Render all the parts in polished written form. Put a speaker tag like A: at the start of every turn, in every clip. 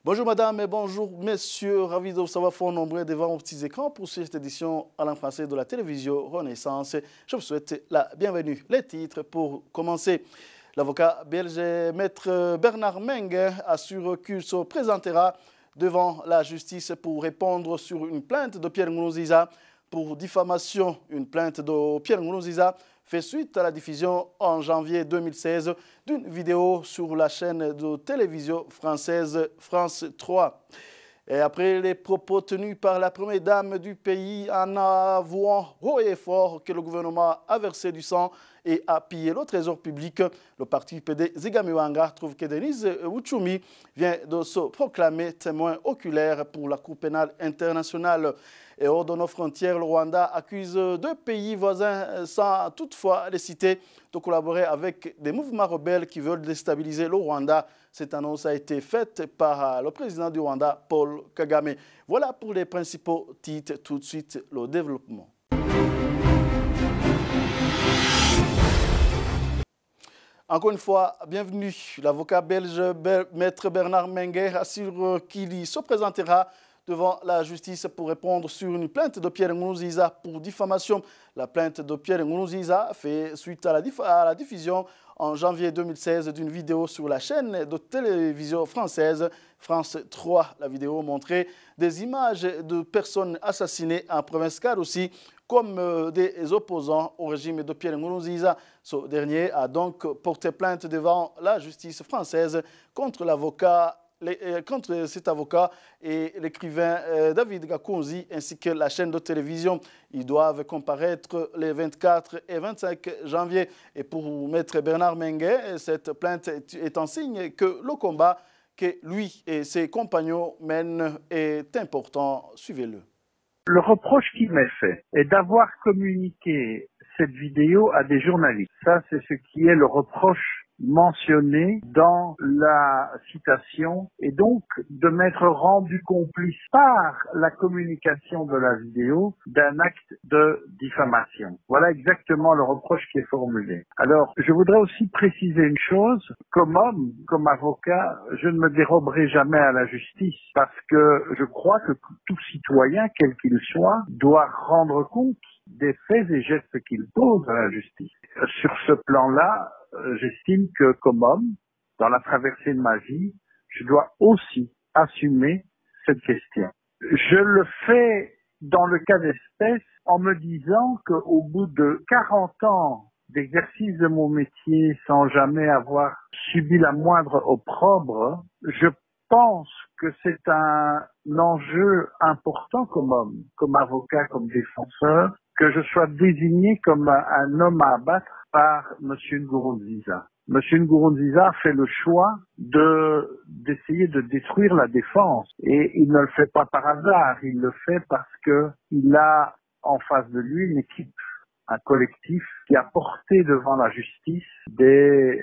A: Bonjour madame et bonjour messieurs, ravi de vous savoir fort nombreux devant vos petits écrans pour cette édition à langue française de la télévision Renaissance. Je vous souhaite la bienvenue. Les titres pour commencer. L'avocat belge maître Bernard Mengue assure qu'il se présentera devant la justice pour répondre sur une plainte de Pierre Nkurunziza pour diffamation. Une plainte de Pierre Nkurunziza fait suite à la diffusion en janvier 2016 d'une vidéo sur la chaîne de télévision française France 3. Et après les propos tenus par la première dame du pays en avouant haut et fort que le gouvernement a versé du sang et a pillé le trésor public, le parti PD Zigamibanga trouve que Denise Wuchumi vient de se proclamer témoin oculaire pour la Cour pénale internationale. Et hors de nos frontières, le Rwanda accuse deux pays voisins, sans toutefois les citer, de collaborer avec des mouvements rebelles qui veulent déstabiliser le Rwanda. Cette annonce a été faite par le président du Rwanda, Paul Kagame. Voilà pour les principaux titres. Tout de suite, le développement. Encore une fois, bienvenue. L'avocat belge maître Bernard Mengue assure qu'il se présentera devant la justice pour répondre sur une plainte de Pierre Nkurunziza pour diffamation. La plainte de Pierre Nkurunziza fait suite à la diffusion en janvier 2016 d'une vidéo sur la chaîne de télévision française France 3. La vidéo montrait des images de personnes assassinées en province Karoussi comme des opposants au régime de Pierre Nkurunziza. Ce dernier a donc porté plainte devant la justice française contre cet avocat et l'écrivain David Gakunzi ainsi que la chaîne de télévision. Ils doivent comparaître les 24 et 25 janvier. Et pour maître Bernard Mengue, cette plainte est un signe que le combat que lui et ses compagnons mènent est important. Suivez-le.
B: Le reproche qui m'est fait est d'avoir communiqué cette vidéo à des journalistes. Ça, c'est ce qui est le reproche mentionné dans la citation et donc de m'être rendu complice par la communication de la vidéo d'un acte de diffamation. Voilà exactement le reproche qui est formulé. Alors, je voudrais aussi préciser une chose. Comme homme, comme avocat, je ne me déroberai jamais à la justice parce que je crois que tout citoyen, quel qu'il soit, doit rendre compte des faits et gestes qu'il pose à la justice. Sur ce plan-là, j'estime que comme homme, dans la traversée de ma vie, je dois aussi assumer cette question. Je le fais dans le cas d'espèce en me disant qu'au bout de 40 ans d'exercice de mon métier sans jamais avoir subi la moindre opprobre, je pense que c'est un enjeu important comme homme, comme avocat, comme défenseur, que je sois désigné comme un homme à abattre par M. Nkurunziza. M. Nkurunziza a fait le choix d'essayer de détruire la défense. Et il ne le fait pas par hasard, il le fait parce que il a en face de lui une équipe, un collectif qui a porté devant la justice des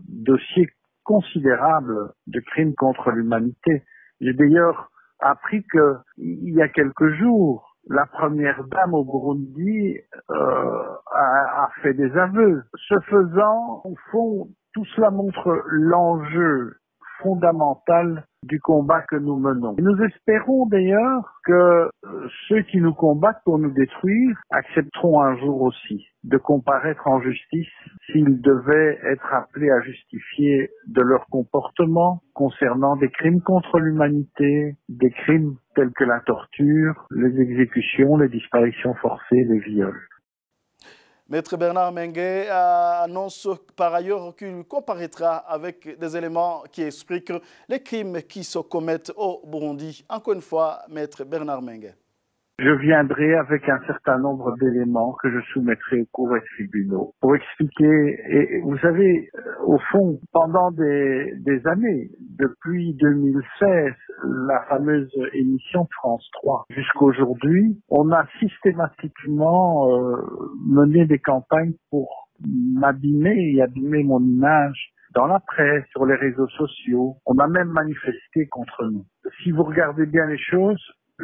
B: dossiers considérables de crimes contre l'humanité. J'ai d'ailleurs appris que il y a quelques jours, la première dame au Burundi a fait des aveux. Ce faisant, au fond, tout cela montre l'enjeu fondamental du combat que nous menons. Et nous espérons d'ailleurs que ceux qui nous combattent pour nous détruire accepteront un jour aussi de comparaître en justice s'ils devaient être appelés à justifier de leur comportement concernant des crimes contre l'humanité, des crimes tels que la torture, les exécutions, les disparitions forcées, les viols.
A: Maître Bernard Mengue annonce par ailleurs qu'il comparaîtra avec des éléments qui expliquent les crimes qui se commettent au Burundi. Encore une fois, Maître Bernard Mengue.
B: Je viendrai avec un certain nombre d'éléments que je soumettrai aux cours et tribunaux pour expliquer. Et vous savez, au fond, pendant des années, depuis 2016, la fameuse émission France 3, jusqu'aujourd'hui, on a systématiquement mené des campagnes pour m'abîmer et abîmer mon image dans la presse, sur les réseaux sociaux. On a même manifesté contre nous. Si vous regardez bien les choses,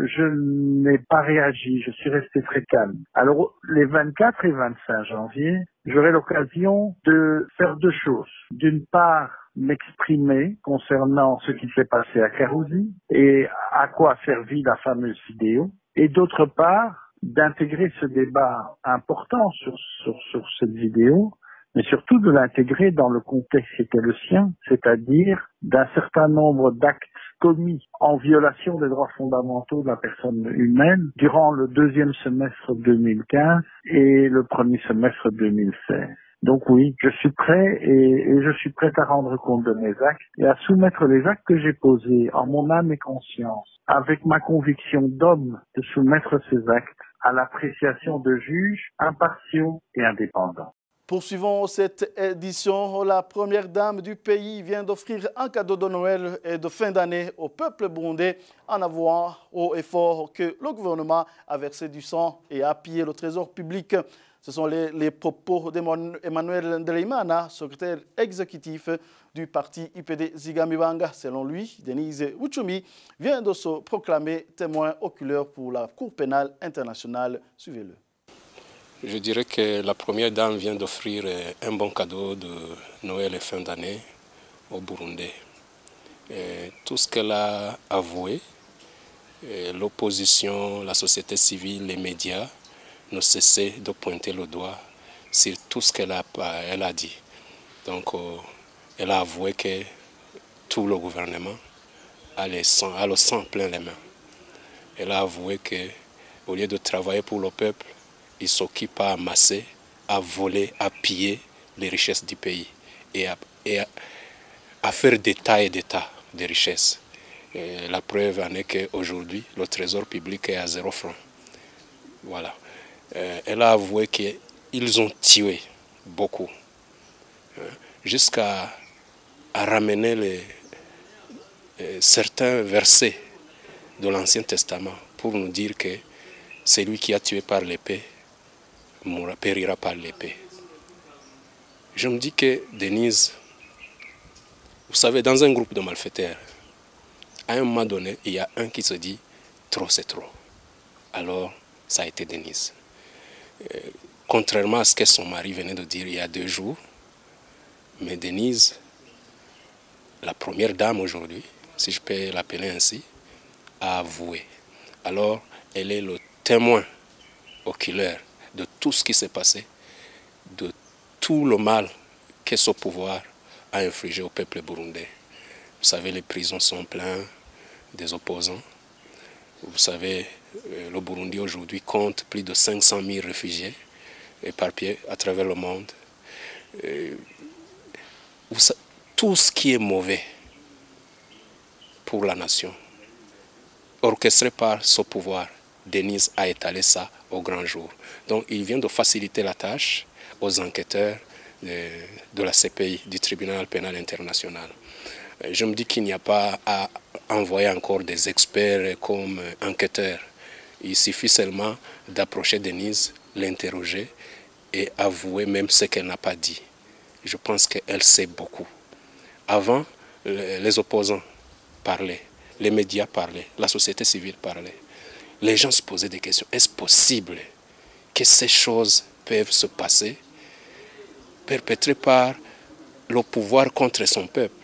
B: je n'ai pas réagi, je suis resté très calme. Alors, les 24 et 25 janvier, j'aurai l'occasion de faire deux choses. D'une part, m'exprimer concernant ce qui s'est passé à Karouzi et à quoi a servi la fameuse vidéo. Et d'autre part, d'intégrer ce débat important sur cette vidéo, mais surtout de l'intégrer dans le contexte qui était le sien, c'est-à-dire d'un certain nombre d'actes commis en violation des droits fondamentaux de la personne humaine durant le deuxième semestre 2015 et le premier semestre 2016. Donc oui, je suis prêt et je suis prêt à rendre compte de mes actes et à soumettre les actes que j'ai posés en mon âme et conscience, avec ma conviction d'homme de soumettre ces actes à l'appréciation de juges impartiaux et indépendants.
A: Poursuivons cette édition. La première dame du pays vient d'offrir un cadeau de Noël et de fin d'année au peuple burundais en avoir au effort que le gouvernement a versé du sang et a pillé le trésor public. Ce sont les propos d'Emmanuel Ndereimana, secrétaire exécutif du parti UPD Zigamibanga. Selon lui, Denise Wuchumi vient de se proclamer témoin oculaire pour la Cour pénale internationale. Suivez-le.
C: Je dirais que la première dame vient d'offrir un bon cadeau de Noël et fin d'année au Burundais. Tout ce qu'elle a avoué, l'opposition, la société civile, les médias, ne cessaient de pointer le doigt sur tout ce qu'elle a dit. Donc, elle a avoué que tout le gouvernement a le sang plein les mains. Elle a avoué qu'au lieu de travailler pour le peuple, il s'occupe à amasser, à voler, à piller les richesses du pays et à faire des tas et des tas de richesses. Et la preuve en est qu'aujourd'hui, le trésor public est à 0 francs. Voilà. Elle a avoué qu'ils ont tué beaucoup, jusqu'à ramener certains versets de l'Ancien Testament pour nous dire que celui qui a tué par l'épée périra par l'épée. Je me dis que Denise, vous savez, dans un groupe de malfaiteurs, à un moment donné, il y a un qui se dit « trop c'est trop ». Alors, ça a été Denise. Contrairement à ce que son mari venait de dire il y a 2 jours, mais Denise, la première dame aujourd'hui, si je peux l'appeler ainsi, a avoué. Alors, elle est le témoin oculaire de tout ce qui s'est passé, de tout le mal que ce pouvoir a infligé au peuple burundais. Vous savez, les prisons sont pleines des opposants. Vous savez, le Burundi aujourd'hui compte plus de 500 000 réfugiés éparpillés à travers le monde. Tout ce qui est mauvais pour la nation, orchestré par ce pouvoir, Denise a étalé ça au grand jour. Donc il vient de faciliter la tâche aux enquêteurs de la CPI, du Tribunal pénal international. Je me dis qu'il n'y a pas à envoyer encore des experts comme enquêteurs. Il suffit seulement d'approcher Denise, l'interroger et avouer même ce qu'elle n'a pas dit. Je pense qu'elle sait beaucoup. Avant, les opposants parlaient, les médias parlaient, la société civile parlait. Les gens se posaient des questions. Est-ce possible que ces choses peuvent se passer, perpétrées par le pouvoir contre son peuple?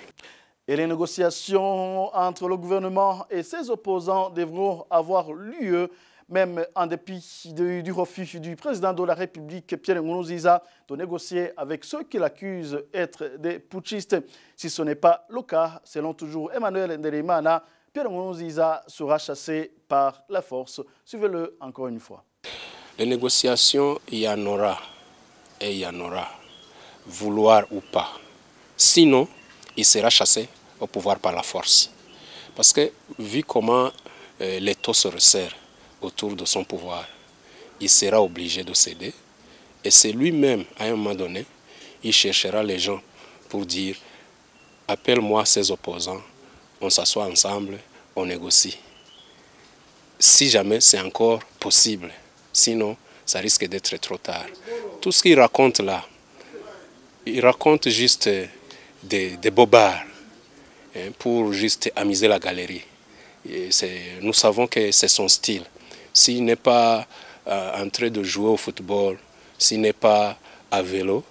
A: Et les négociations entre le gouvernement et ses opposants devront avoir lieu, même en dépit du refus du président de la République, Pierre Nkurunziza, de négocier avec ceux qui l'accusent d'être des putschistes. Si ce n'est pas le cas, selon toujours Emmanuel Ndereimana, Pierre Nkurunziza sera chassé par la force. Suivez-le encore une fois.
C: Les négociations, il y en aura et il y en aura, vouloir ou pas. Sinon, il sera chassé au pouvoir par la force. Parce que, vu comment les taux se resserrent autour de son pouvoir, il sera obligé de céder. Et c'est lui-même, à un moment donné, il cherchera les gens pour dire « appelle-moi ses opposants, on s'assoit ensemble, on négocie ». Si jamais c'est encore possible, sinon ça risque d'être trop tard. Tout ce qu'il raconte là, il raconte juste des bobards pour juste amuser la galerie. Nous savons que c'est son style. S'il n'est pas en train de jouer au football, s'il n'est pas à vélo,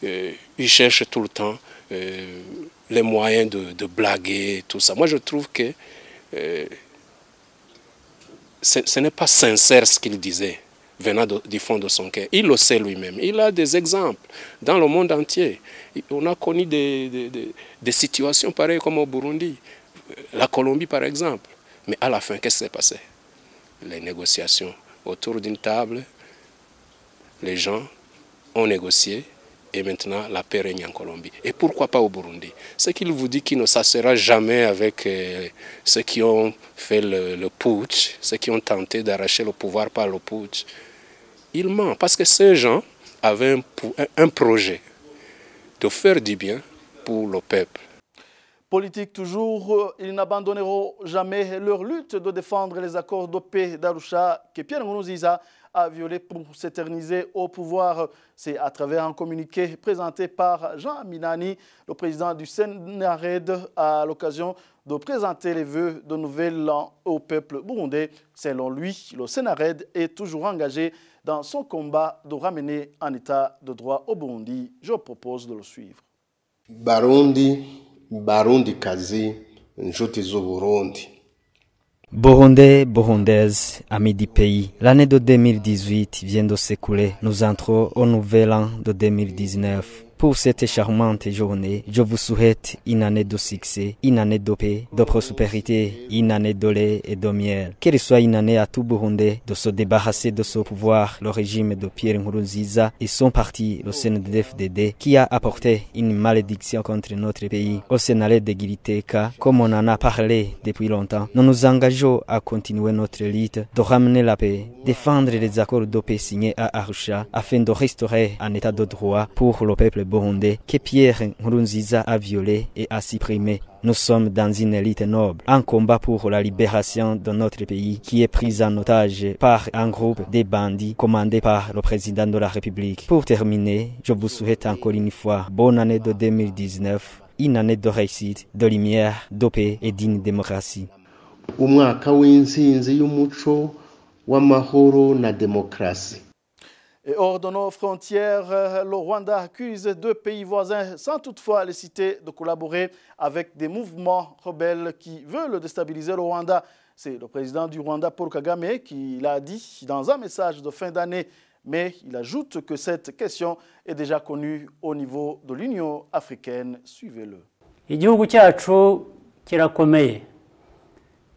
C: il cherche tout le temps les moyens de blaguer, tout ça. Moi, je trouve que ce n'est pas sincère ce qu'il disait, venant du fond de son cœur. Il le sait lui-même. Il a des exemples dans le monde entier. On a connu des situations pareilles comme au Burundi, la Colombie par exemple. Mais à la fin, qu'est-ce qui s'est passé? Les négociations autour d'une table, les gens ont négocié et maintenant la paix règne en Colombie. Et pourquoi pas au Burundi? Ce qu'il vous dit qu'il ne s'assera jamais avec ceux qui ont fait le putsch, ceux qui ont tenté d'arracher le pouvoir par le putsch. Il ment parce que ces gens avaient un projet de faire du bien pour le peuple.
A: Politique toujours, ils n'abandonneront jamais leur lutte de défendre les accords de paix d'Arusha que Pierre Nkurunziza a violé pour s'éterniser au pouvoir. C'est à travers un communiqué présenté par Jean Minani, le président du Sénared, à l'occasion de présenter les vœux de nouvel an au peuple burundais. Selon lui, le Sénared est toujours engagé dans son combat de ramener un état de droit au Burundi. Je propose de le suivre.
D: Barundi kazi, njuti zu Burundi.
E: Burundais, Burundaises, amis du pays, l'année de 2018 vient de s'écouler. Nous entrons au nouvel an de 2019. Pour cette charmante journée, je vous souhaite une année de succès, une année de paix, de prospérité, une année de lait et de miel. Qu'elle soit une année à tout Burundais de se débarrasser de ce pouvoir, le régime de Pierre Nkurunziza et son parti, le CNDD-FDD, qui a apporté une malédiction contre notre pays. Au Sénat de Giriteka, comme on en a parlé depuis longtemps, nous nous engageons à continuer notre lutte, de ramener la paix, défendre les accords de paix signés à Arusha, afin de restaurer un état de droit pour le peuple burundais que Pierre Nkurunziza a violé et a supprimé. Nous sommes dans une élite noble, un combat pour la libération de notre pays qui est pris en otage par un groupe de bandits commandé par le président de la République. Pour terminer, je vous souhaite encore une fois bonne année de 2019, une année de réussite, de lumière, de paix et d'une démocratie.
D: Umwaka w'intsinzi y'umuco w'amahoro na demokrasi.
A: Et hors de nos frontières, le Rwanda accuse deux pays voisins, sans toutefois les citer, de collaborer avec des mouvements rebelles qui veulent déstabiliser le Rwanda. C'est le président du Rwanda, Paul Kagame, qui l'a dit dans un message de fin d'année. Mais il ajoute que cette question est déjà connue au niveau de l'Union africaine. Suivez-le.
F: Igihugu cyacu kirakomeye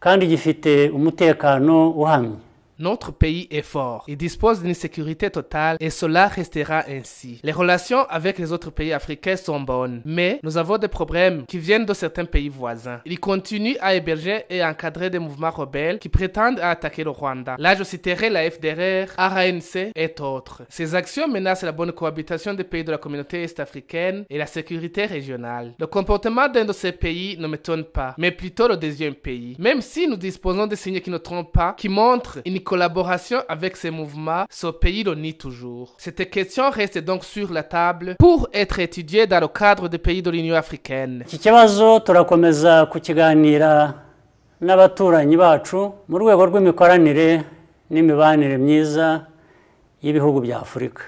F: kandi gifite umutekano uhamye.
G: Notre pays est fort. Il dispose d'une sécurité totale et cela restera ainsi. Les relations avec les autres pays africains sont bonnes, mais nous avons des problèmes qui viennent de certains pays voisins. Ils continuent à héberger et encadrer des mouvements rebelles qui prétendent attaquer le Rwanda. Là, je citerai la FDLR, RANC et autres. Ces actions menacent la bonne cohabitation des pays de la communauté est-africaine et la sécurité régionale. Le comportement d'un de ces pays ne m'étonne pas, mais plutôt le deuxième pays. Même si nous disposons de signes qui ne trompent pas, qui montrent une collaboration avec ces mouvements, ce pays le nie toujours. Cette question reste donc sur la table pour être étudiée dans le cadre des pays de l'Union africaine.
F: Iki kibazo turakomeza kukiganira n'abaturanyi bacu mu rwego rw'imikoranire n'imibanire myiza y'ibihugu bya Afurika.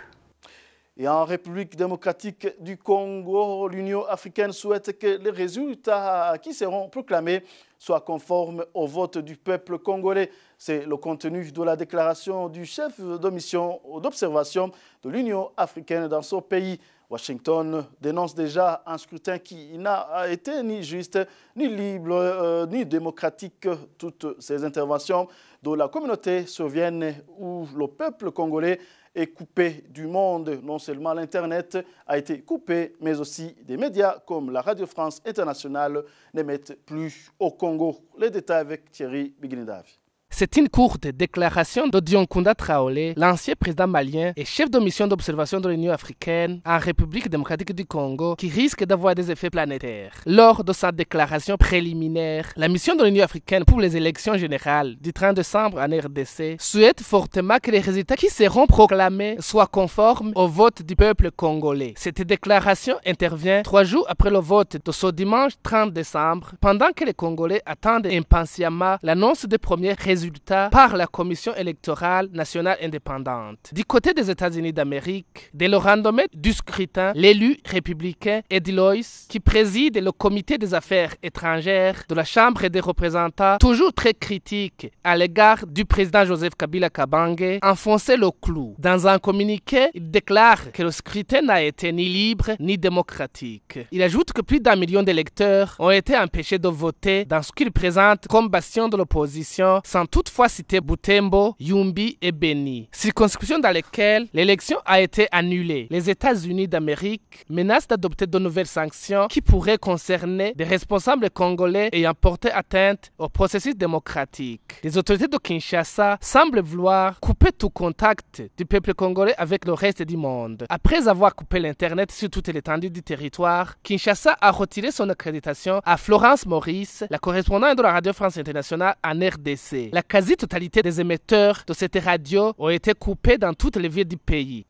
A: Et en République démocratique du Congo, l'Union africaine souhaite que les résultats qui seront proclamés soient conformes au vote du peuple congolais. C'est le contenu de la déclaration du chef de mission d'observation de l'Union africaine dans son pays. Washington dénonce déjà un scrutin qui n'a été ni juste, ni libre, ni démocratique. Toutes ces interventions de la communauté surviennent où le peuple congolais est coupé du monde. Non seulement l'Internet a été coupé, mais aussi des médias comme la Radio France Internationale n'émettent plus au Congo. Les détails avec Thierry Biginidavi.
G: C'est une courte déclaration de Dioncounda Traoré, l'ancien président malien et chef de mission d'observation de l'Union africaine en République démocratique du Congo, qui risque d'avoir des effets planétaires. Lors de sa déclaration préliminaire, la mission de l'Union africaine pour les élections générales du 30 décembre en RDC souhaite fortement que les résultats qui seront proclamés soient conformes au vote du peuple congolais. Cette déclaration intervient 3 jours après le vote de ce dimanche 30 décembre, pendant que les Congolais attendent impatiemment l'annonce des premiers résultats par la Commission électorale nationale indépendante. Du côté des États-Unis d'Amérique, dès le lendemain du scrutin, l'élu républicain Eddie Lois, qui préside le comité des affaires étrangères de la Chambre des représentants, toujours très critique à l'égard du président Joseph Kabila Kabange, enfonçait le clou. Dans un communiqué, il déclare que le scrutin n'a été ni libre ni démocratique. Il ajoute que plus d'1 million d'électeurs ont été empêchés de voter dans ce qu'il présente comme bastion de l'opposition, sans toutefois citer Butembo, Yumbi et Beni, circonscriptions dans lesquelles l'élection a été annulée. Les États-Unis d'Amérique menacent d'adopter de nouvelles sanctions qui pourraient concerner des responsables congolais ayant porté atteinte au processus démocratique. Les autorités de Kinshasa semblent vouloir couper tout contact du peuple congolais avec le reste du monde. Après avoir coupé l'Internet sur toute l'étendue du territoire, Kinshasa a retiré son accréditation à Florence Maurice, la correspondante de la Radio France Internationale en RDC. La quasi-totalité des émetteurs de cette radio ont été coupés dans toutes les villes du pays.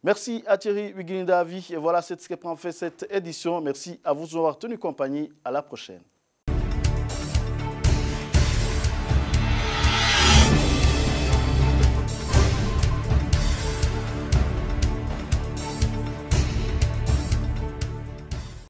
A: Merci à Thierry Wiguindavi. Et voilà, c'est ce qui prend fait cette édition. Merci à vous d'avoir tenu compagnie. À la prochaine.